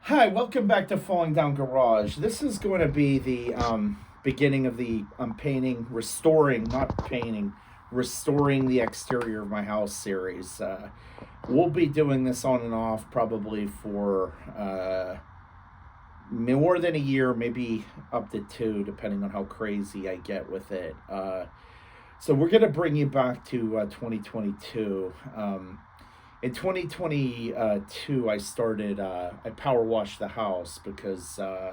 Hi, welcome back to Falling Down Garage. This is going to be the beginning of the not painting, restoring the exterior of my house series. We'll be doing this on and off probably for more than a year, maybe up to two, depending on how crazy I get with it. So we're going to bring you back to 2022. In 2022, I power washed the house because I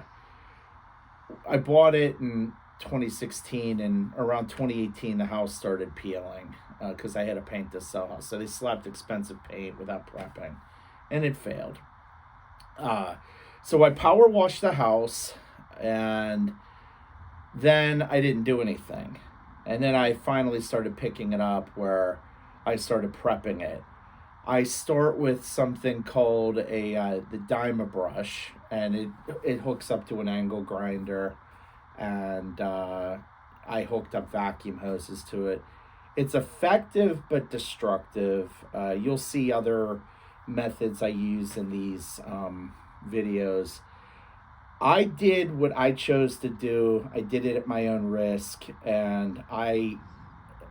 bought it in 2016, and around 2018, the house started peeling because I had to paint the cell house. So they slapped expensive paint without prepping, and it failed. Uh, so I power washed the house, and then I didn't do anything. And then I finally started picking it up where I started prepping it. I start with something called the Diamabrush, and it hooks up to an angle grinder, and I hooked up vacuum hoses to it. It's effective but destructive. You'll see other methods I use in these videos. I did what I chose to do. I did it at my own risk, and I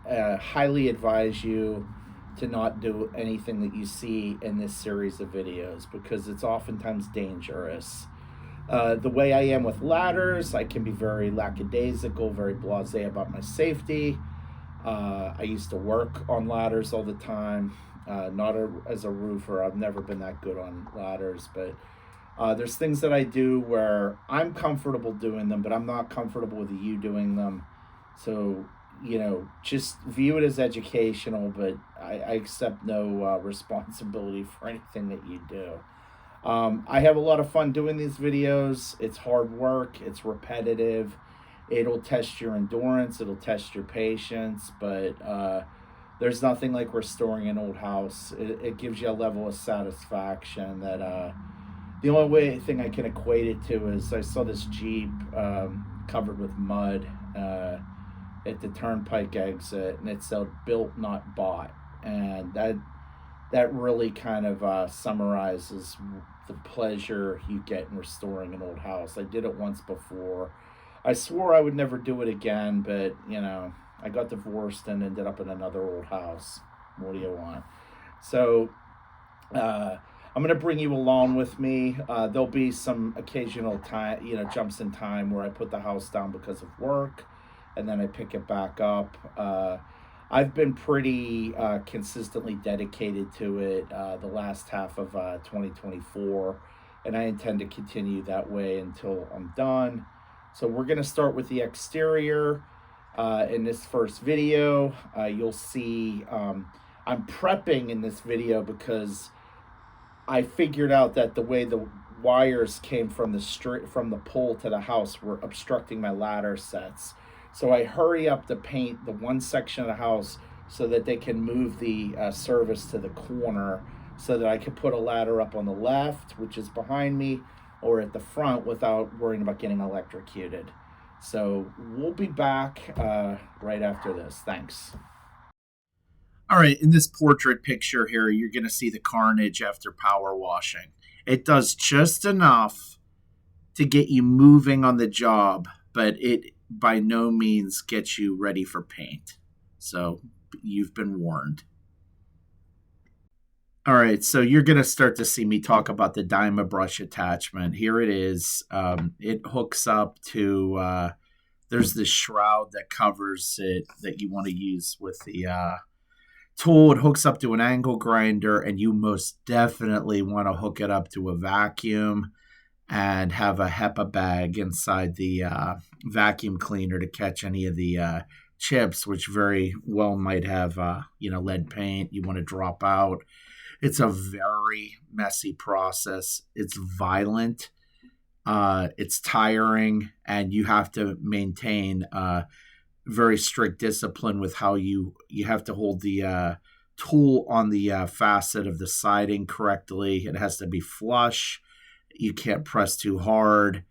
highly advise you to not do anything that you see in this series of videos because it's oftentimes dangerous. The way I am with ladders, I can be very lackadaisical, very blasé about my safety. I used to work on ladders all the time. As a roofer, I've never been that good on ladders, but there's things that I do where I'm comfortable doing them, but I'm not comfortable with you doing them. So, just view it as educational, but I accept no responsibility for anything that you do. I have a lot of fun doing these videos. It's hard work, it's repetitive. It'll test your endurance, it'll test your patience, but there's nothing like restoring an old house. It gives you a level of satisfaction that the only thing I can equate it to is I saw this Jeep covered with mud at the Turnpike exit, and it said "built, not bought," and that really kind of summarizes the pleasure you get in restoring an old house. I did it once before. I swore I would never do it again, but I got divorced and ended up in another old house. What do you want? So I'm gonna bring you along with me. There'll be some occasional time, jumps in time where I put the house down because of work, and then I pick it back up. I've been pretty consistently dedicated to it the last half of 2024, and I intend to continue that way until I'm done. So we're gonna start with the exterior. In this first video, you'll see I'm prepping in this video because I figured out that the way the wires came from the pole to the house were obstructing my ladder sets. So I hurry up to paint the one section of the house so that they can move the service to the corner so that I can put a ladder up on the left, which is behind me, or at the front without worrying about getting electrocuted. So we'll be back right after this. Thanks. All right, in this portrait picture here, you're going to see the carnage after power washing. It does just enough to get you moving on the job, but it by no means gets you ready for paint. So you've been warned. All right, so you're going to start to see me talk about the Diamabrush attachment. Here it is. It hooks up to, there's this shroud that covers it that you want to use with the tool. It hooks up to an angle grinder, and you most definitely want to hook it up to a vacuum and have a HEPA bag inside the vacuum cleaner to catch any of the chips, which very well might have lead paint you want to drop out. It's a very messy process. It's violent. It's tiring, and you have to maintain very strict discipline with how you have to hold the tool on the facet of the siding correctly. It has to be flush. You can't press too hard.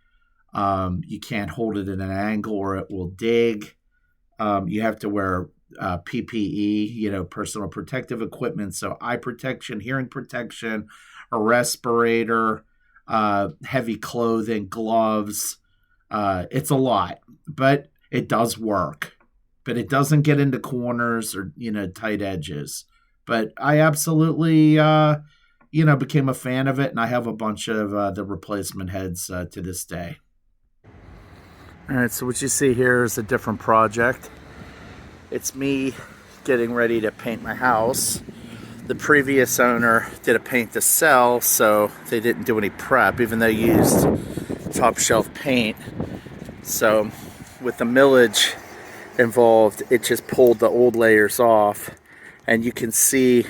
You can't hold it at an angle or it will dig. You have to wear PPE, personal protective equipment. So eye protection, hearing protection, a respirator. heavy clothing, gloves. It's a lot, but it does work. But it doesn't get into corners or, tight edges. But I absolutely, became a fan of it, and I have a bunch of the replacement heads to this day. All right, so what you see here is a different project. It's me getting ready to paint my house. The previous owner did a paint to sell, so they didn't do any prep, even though they used top shelf paint. So with the millage involved, it just pulled the old layers off, and you can see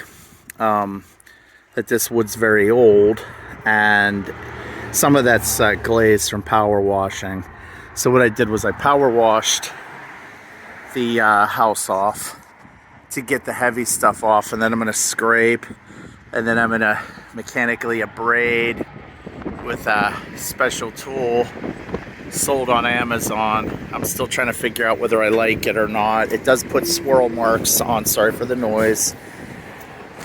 that this wood's very old, and some of that's glaze from power washing. So what I did was I power washed the house off to get the heavy stuff off, and then I'm going to scrape, and then I'm going to mechanically abrade with a special tool sold on Amazon. I'm still trying to figure out whether I like it or not. It does put swirl marks on, sorry for the noise.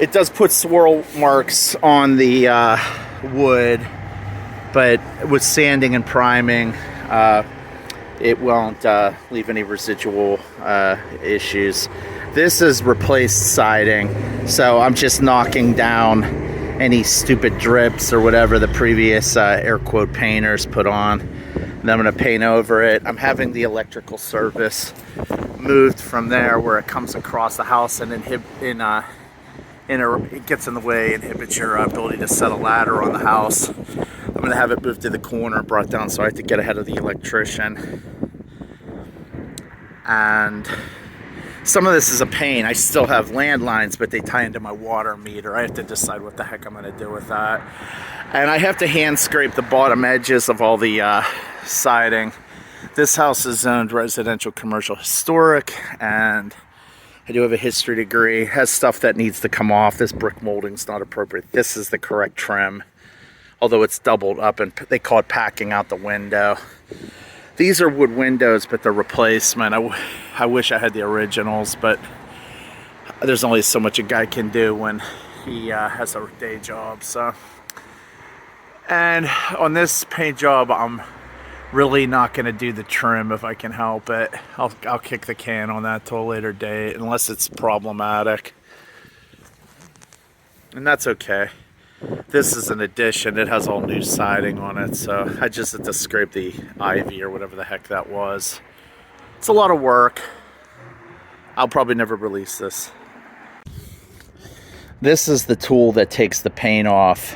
It does put swirl marks on the wood, but with sanding and priming, it won't leave any residual issues. This is replaced siding, so I'm just knocking down any stupid drips or whatever the previous air quote painters put on. And I'm going to paint over it. I'm having the electrical service moved from there where it comes across the house and it gets in the way, inhibits your ability to set a ladder on the house. I'm going to have it moved to the corner, brought down, so I have to get ahead of the electrician. And some of this is a pain. I still have landlines, but they tie into my water meter. I have to decide what the heck I'm going to do with that. And I have to hand scrape the bottom edges of all the siding. This house is zoned residential, commercial, historic, and I do have a history degree. It has stuff that needs to come off. This brick molding's not appropriate. This is the correct trim, although it's doubled up, and they call it packing out the window. These are wood windows, but they're replacement. I wish I had the originals, but there's only so much a guy can do when he has a day job. So, and on this paint job, I'm really not going to do the trim if I can help it. I'll kick the can on that till a later date, unless it's problematic, and that's okay. This is an addition. It has all new siding on it, so I just had to scrape the ivy or whatever the heck that was. It's a lot of work. I'll probably never release this. This is the tool that takes the paint off,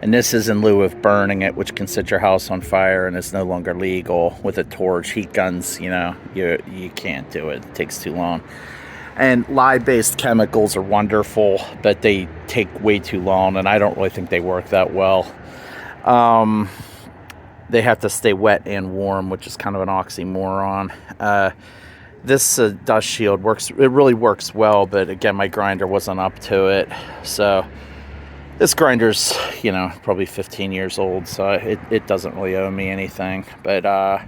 and this is in lieu of burning it, which can set your house on fire and is no longer legal. With a torch, heat guns, you can't do it. It takes too long. And lye-based chemicals are wonderful, but they take way too long, and I don't really think they work that well. They have to stay wet and warm, which is kind of an oxymoron. This dust shield works. It really works well, but again, my grinder wasn't up to it. So this grinder's, probably 15 years old, so it doesn't really owe me anything. But I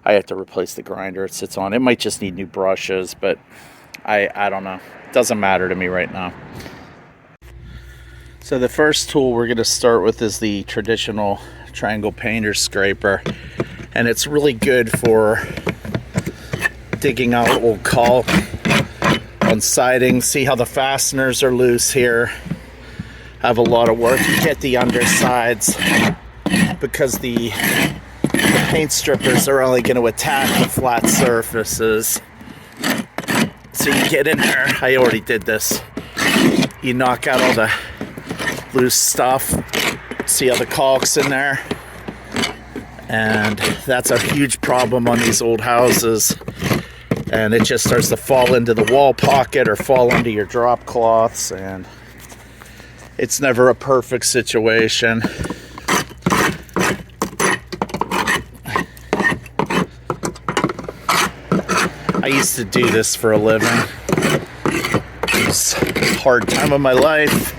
have to replace the grinder it sits on. It might just need new brushes, but I don't know. It doesn't matter to me right now. So the first tool we're going to start with is the traditional triangle painter scraper. And it's really good for digging out old caulk on siding. See how the fasteners are loose here. I have a lot of work to get the undersides because the paint strippers are only going to attack the flat surfaces. So you get in there, I already did this, you knock out all the loose stuff, see how the caulk's in there, and that's a huge problem on these old houses, and it just starts to fall into the wall pocket or fall into your drop cloths, and it's never a perfect situation. I used to do this for a living. It was a hard time of my life.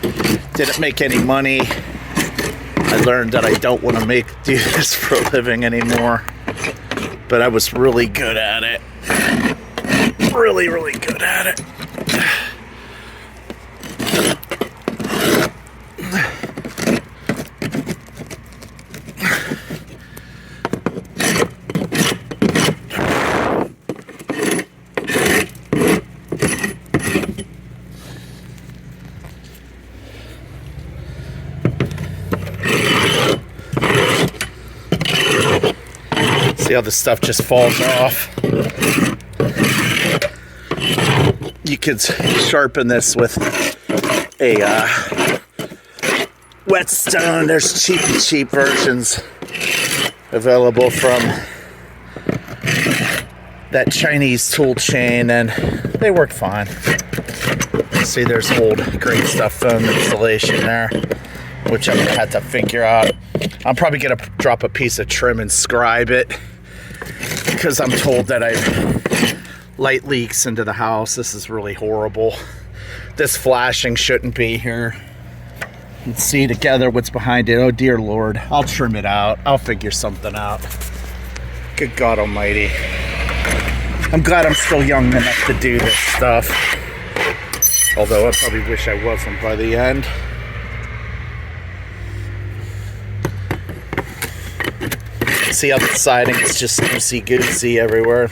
Didn't make any money. I learned that I don't want to do this for a living anymore. But I was really good at it. Really, really good at it. See how the stuff just falls off? You could sharpen this with a whetstone. There's cheap versions available from that Chinese tool chain, and they work fine. See, there's old great stuff foam installation there, which I'm gonna have to figure out. I'm probably gonna drop a piece of trim and scribe it, because I'm told that I've light leaks into the house. This is really horrible. This flashing shouldn't be here. Let's see together what's behind it. Oh dear Lord, I'll trim it out. I'll figure something out. Good God Almighty. I'm glad I'm still young enough to do this stuff. Although I probably wish I wasn't by the end. See how the siding is just loosey-goosey everywhere.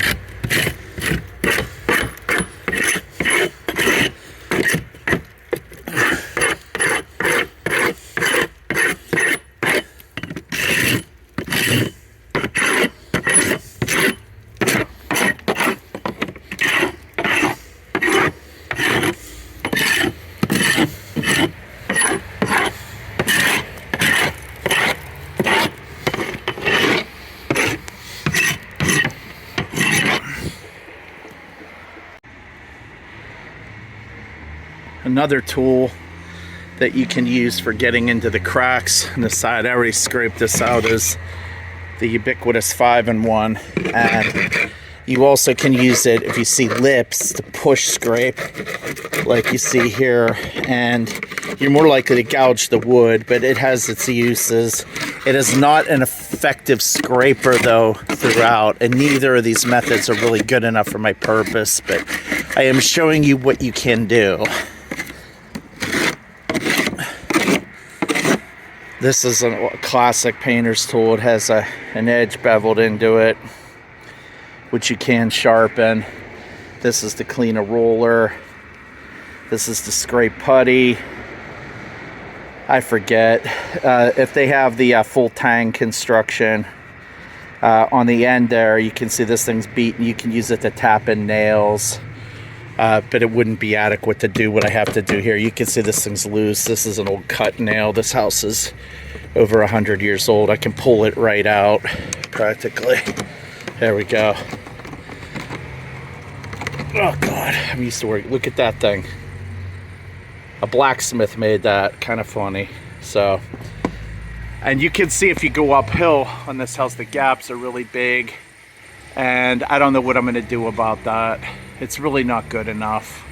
Another tool that you can use for getting into the cracks on the side, I already scraped this out, is the ubiquitous 5-in-1, and you also can use it if you see lips to push scrape like you see here, and you're more likely to gouge the wood, but it has its uses. It is not an effective scraper though throughout, and neither of these methods are really good enough for my purpose, but I am showing you what you can do. This is a classic painter's tool. It has an edge beveled into it, which you can sharpen. This is to clean a roller. This is to scrape putty. I forget. If they have the full tang construction on the end there, you can see this thing's beaten. You can use it to tap in nails. But it wouldn't be adequate to do what I have to do here. You can see this thing's loose. This is an old cut nail. This house is over 100 years old. I can pull it right out, practically. There we go. Oh God, I'm used to work. Look at that thing. A blacksmith made that. Kind of funny. So, and you can see if you go uphill on this house, the gaps are really big. And I don't know what I'm going to do about that. It's really not good enough.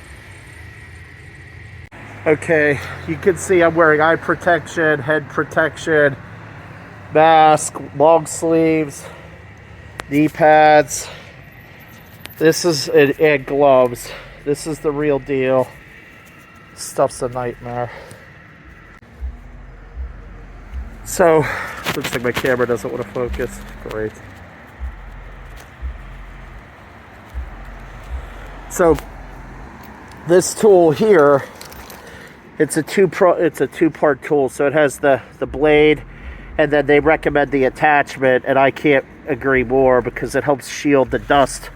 Okay, you can see I'm wearing eye protection, head protection, mask, long sleeves, knee pads. This is, and gloves. This is the real deal. Stuff's a nightmare. So, looks like my camera doesn't want to focus. Great. So this tool here, it's a two-part tool. So it has the blade, and then they recommend the attachment, and I can't agree more because it helps shield the dust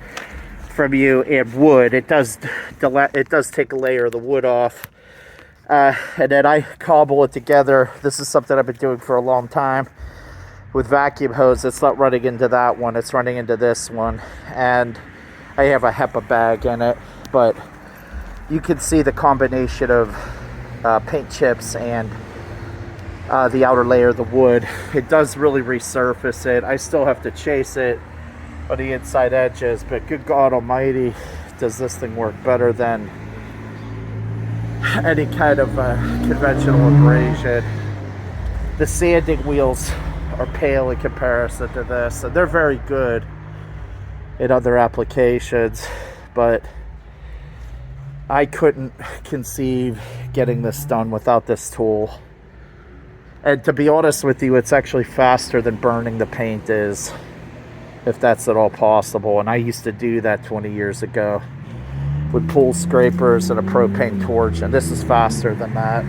from you and wood. It does take a layer of the wood off, and then I cobble it together. This is something I've been doing for a long time with vacuum hose. It's not running into that one, it's running into this one, and I have a HEPA bag in it, but you can see the combination of paint chips and the outer layer of the wood. It does really resurface it. I still have to chase it on the inside edges, but good God Almighty, does this thing work better than any kind of conventional abrasion. The sanding wheels are pale in comparison to this, and they're very good in other applications, but I couldn't conceive getting this done without this tool. And to be honest with you, it's actually faster than burning the paint is, if that's at all possible. And I used to do that 20 years ago with pool scrapers and a propane torch, and this is faster than that.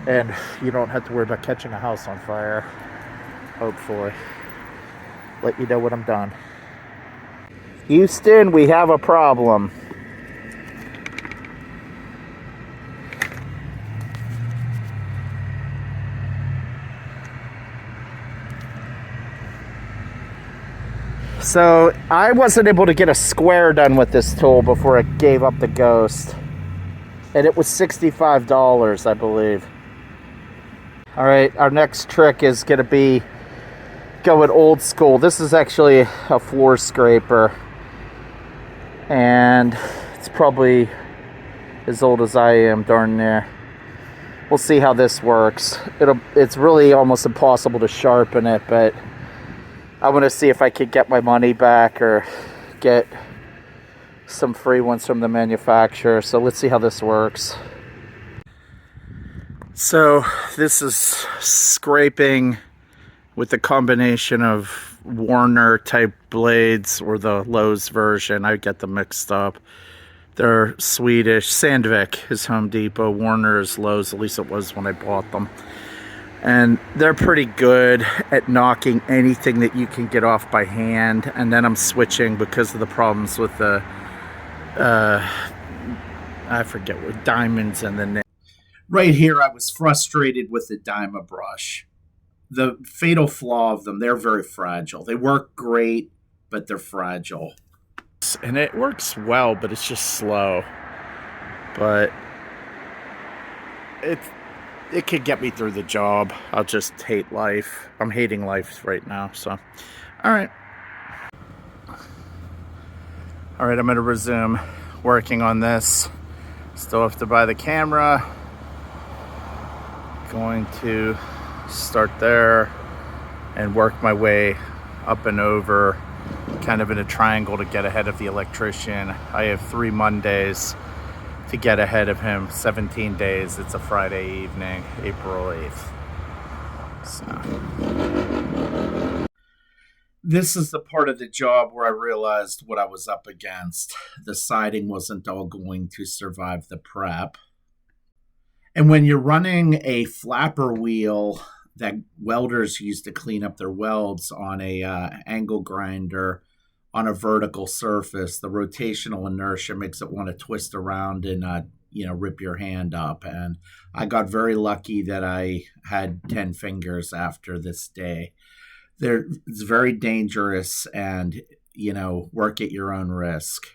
And you don't have to worry about catching a house on fire, hopefully. let you know when I'm done. Houston, we have a problem. So I wasn't able to get a square done with this tool before it gave up the ghost. And it was $65, I believe. All right, our next trick is gonna be going old school. This is actually a floor scraper. And it's probably as old as I am, darn near. We'll see how this works. It's really almost impossible to sharpen it, but I want to see if I could get my money back or get some free ones from the manufacturer. So let's see how this works. So this is scraping with a combination of Warner type blades or the Lowe's version. I get them mixed up. They're Swedish. Sandvik is Home Depot. Warner is Lowe's, at least it was when I bought them. And they're pretty good at knocking anything that you can get off by hand. And then I'm switching because of the problems with the, I forget what, diamonds and the nail. Right here, I was frustrated with the Diamabrush. The fatal flaw of them, they're very fragile. They work great, but they're fragile. And it works well, but it's just slow. But it could get me through the job. I'll just hate life. I'm hating life right now, so. All right, I'm gonna resume working on this. Still have to buy the camera. Going to start there and work my way up and over, kind of in a triangle to get ahead of the electrician. I have 3 Mondays to get ahead of him, 17 days. It's a Friday evening, April 8th. So this is the part of the job where I realized what I was up against. The siding wasn't all going to survive the prep. And when you're running a flapper wheel that welders use to clean up their welds on a angle grinder on a vertical surface, the rotational inertia makes it want to twist around and rip your hand up. And I got very lucky that I had 10 fingers after this day. It's very dangerous, and work at your own risk.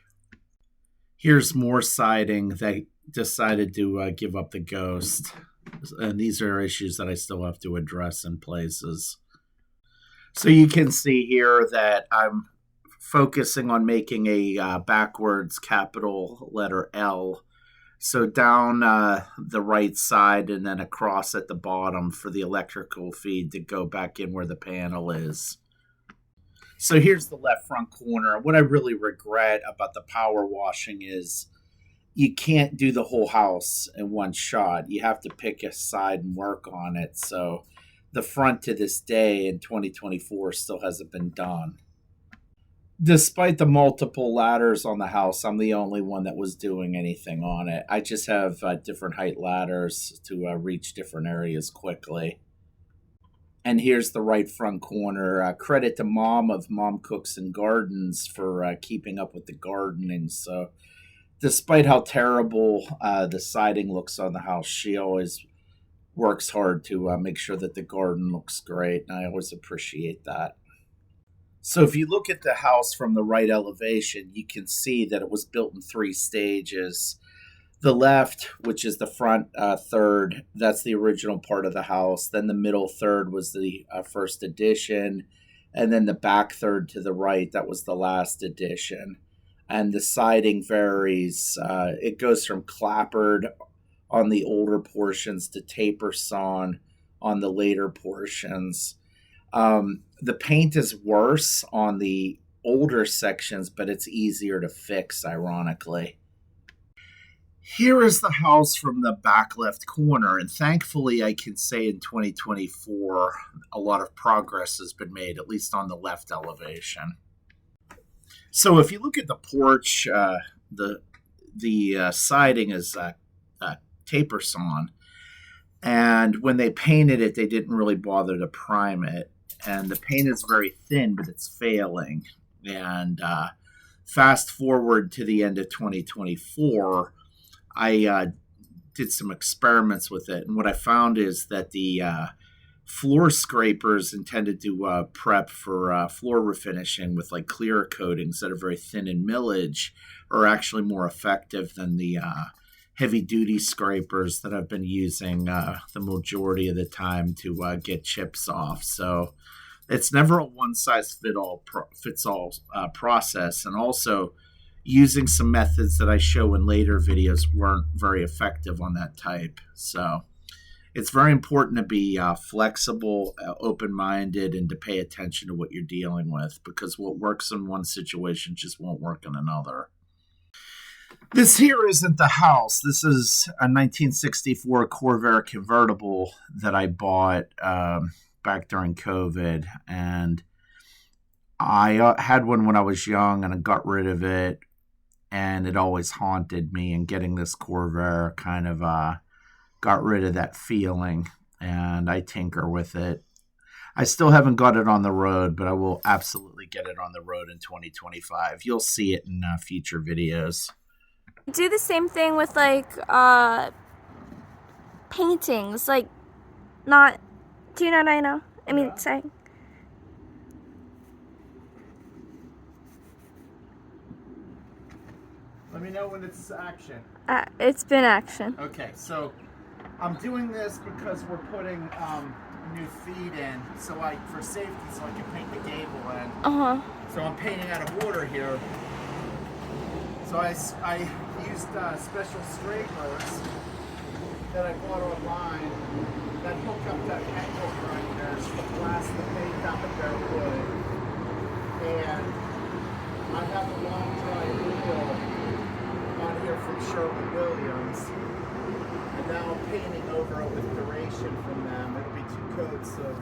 Here's more siding that decided to give up the ghost. And these are issues that I still have to address in places. So you can see here that I'm focusing on making a backwards capital letter L. So down the right side and then across at the bottom for the electrical feed to go back in where the panel is. So here's the left front corner. What I really regret about the power washing is you can't do the whole house in one shot. You have to pick a side and work on it. So the front to this day in 2024 still hasn't been done. Despite the multiple ladders on the house, I'm the only one that was doing anything on it. I just have different height ladders to reach different areas quickly. And here's the right front corner. Credit to Mom of Mom Cooks and Gardens for keeping up with the gardening. So despite how terrible the siding looks on the house, she always works hard to make sure that the garden looks great. And I always appreciate that. So if you look at the house from the right elevation, you can see that it was built in 3 stages. The left, which is the front third, that's the original part of the house. Then the middle third was the first addition. And then the back third to the right, that was the last addition. And the siding varies. It goes from clappered on the older portions to taper sawn on the later portions. The paint is worse on the older sections, but it's easier to fix, ironically. Here is the house from the back left corner, and thankfully I can say in 2024 a lot of progress has been made, at least on the left elevation. So if you look at the porch, the siding is taper sawn. And when they painted it, they didn't really bother to prime it. And the paint is very thin, but it's failing. And fast forward to the end of 2024, I did some experiments with it. And what I found is that the floor scrapers intended to prep for floor refinishing with like clear coatings that are very thin in millage are actually more effective than the heavy duty scrapers that I've been using the majority of the time to get chips off. So it's never a one size fits all process. And also, using some methods that I show in later videos weren't very effective on that type. So it's very important to be flexible, open minded, and to pay attention to what you're dealing with, because what works in one situation just won't work in another. This here isn't the house. This is a 1964 Corvair convertible that I bought back during COVID. And I had one when I was young and I got rid of it. And it always haunted me. And getting this Corvair kind of got rid of that feeling. And I tinker with it. I still haven't got it on the road, but I will absolutely get it on the road in 2025. You'll see it in future videos. Do the same thing with like paintings, like not. Do you know what I know? I mean, sorry. Let me know when it's action. It's been action. Okay, so I'm doing this because we're putting new feet in, so for safety, so I can paint the gable in. So I'm painting out of order here. So I used special scrapers that I bought online that hook up to angle grinders to blast the paint out of their wood. And I have a long dry reel on here from Sherwin-Williams. And now I'm painting over it with duration from them. It'll be 2 coats of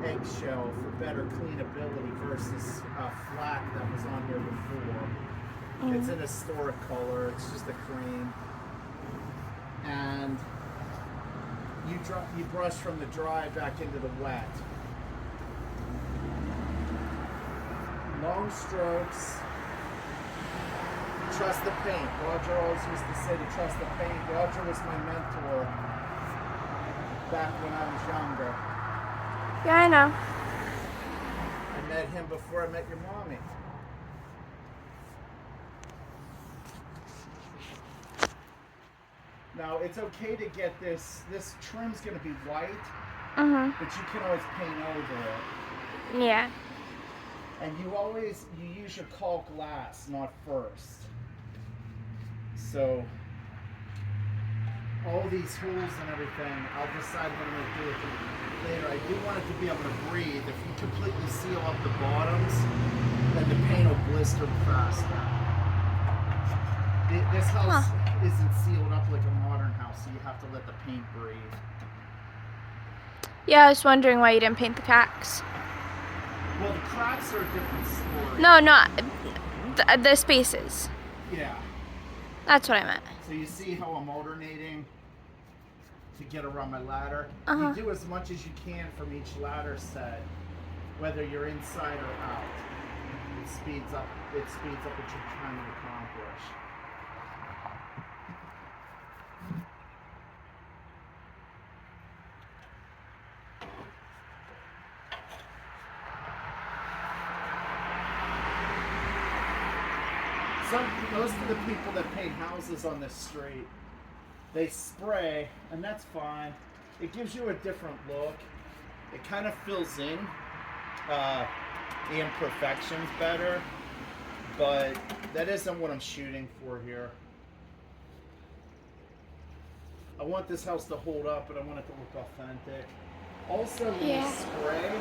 eggshell for better cleanability versus flat that was on here before. It's an historic color. It's just a cream. And you brush from the dry back into the wet. Long strokes. Trust the paint. Roger always used to say to trust the paint. Roger was my mentor back when I was younger. Yeah, I know. I met him before I met your mommy. Now, it's okay to get this trim's going to be white, but you can always paint over it. Yeah. And you use your caulk last, not first. So, all these holes and everything, I'll decide what I'm going to do with it later. I do want it to be able to breathe. If you completely seal up the bottoms, then the paint will blister faster. This house isn't sealed up like a modern house, so you have to let the paint breathe. Yeah, I was wondering why you didn't paint the cracks. Well, the cracks are a different story. No, not the spaces. Yeah. That's what I meant. So you see how I'm alternating to get around my ladder? You do as much as you can from each ladder set, whether you're inside or out. It speeds up what you're trying to accomplish. Most of the people that paint houses on this street, they spray, and that's fine. It gives you a different look. It kind of fills in the imperfections better, but that isn't what I'm shooting for here. I want this house to hold up, but I want it to look authentic. Also, when you spray,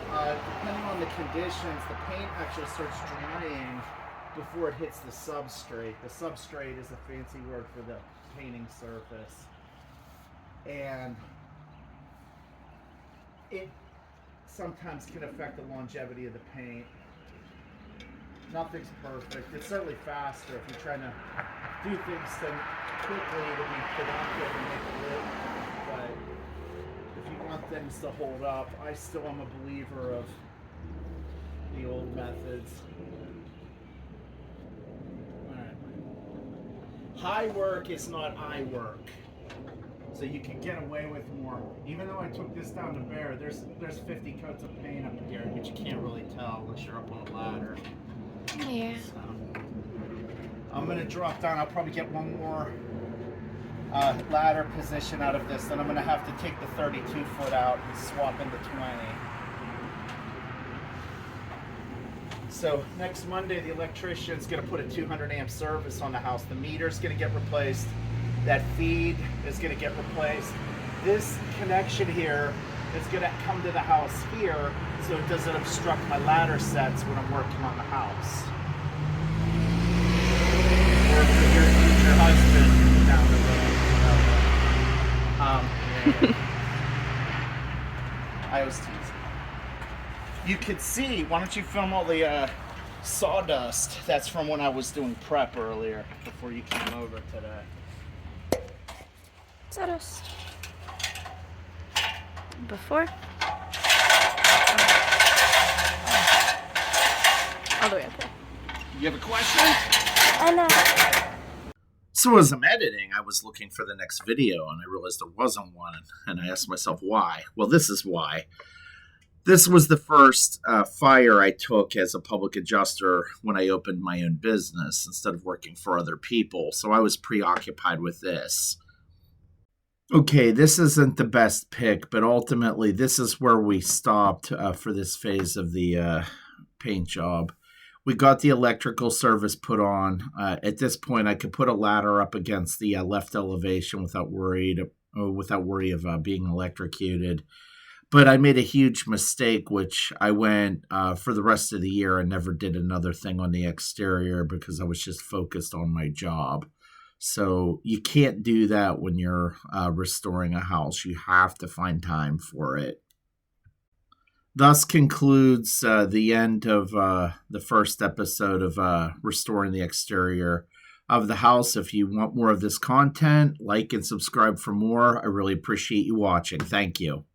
depending on the conditions, the paint actually starts drying before it hits the substrate. The substrate is a fancy word for the painting surface. And it sometimes can affect the longevity of the paint. Nothing's perfect. It's certainly faster if you're trying to do things quickly to be productive and make it look things to hold up. I still am a believer of the old methods. All right. High work is not I work. So you can get away with more. Even though I took this down to bare, there's 50 coats of paint up here, but you can't really tell unless you're up on a ladder. Yeah. So, I'm gonna drop down. I'll probably get one more ladder position out of this. Then I'm gonna have to take the 32 foot out and swap into 20. So next Monday, the electrician's gonna put a 200 amp service on the house. The meter's gonna get replaced. That feed is gonna get replaced. This connection here is gonna come to the house here, so it doesn't obstruct my ladder sets when I'm working on the house. Or for your future husband down the road. I was teasing. You could see, why don't you film all the sawdust? That's from when I was doing prep earlier, before you came over today. Sawdust. Before? All the way up there. You have a question? I know. So as I'm editing, I was looking for the next video, and I realized there wasn't one, and I asked myself why. Well, this is why. This was the first fire I took as a public adjuster when I opened my own business instead of working for other people, so I was preoccupied with this. Okay, this isn't the best pick, but ultimately this is where we stopped for this phase of the paint job. We got the electrical service put on. At this point, I could put a ladder up against the left elevation without worry of being electrocuted. But I made a huge mistake, which I went for the rest of the year and never did another thing on the exterior because I was just focused on my job. So you can't do that when you're restoring a house. You have to find time for it. Thus concludes the end of the first episode of Restoring the Exterior of the House. If you want more of this content, like and subscribe for more. I really appreciate you watching. Thank you.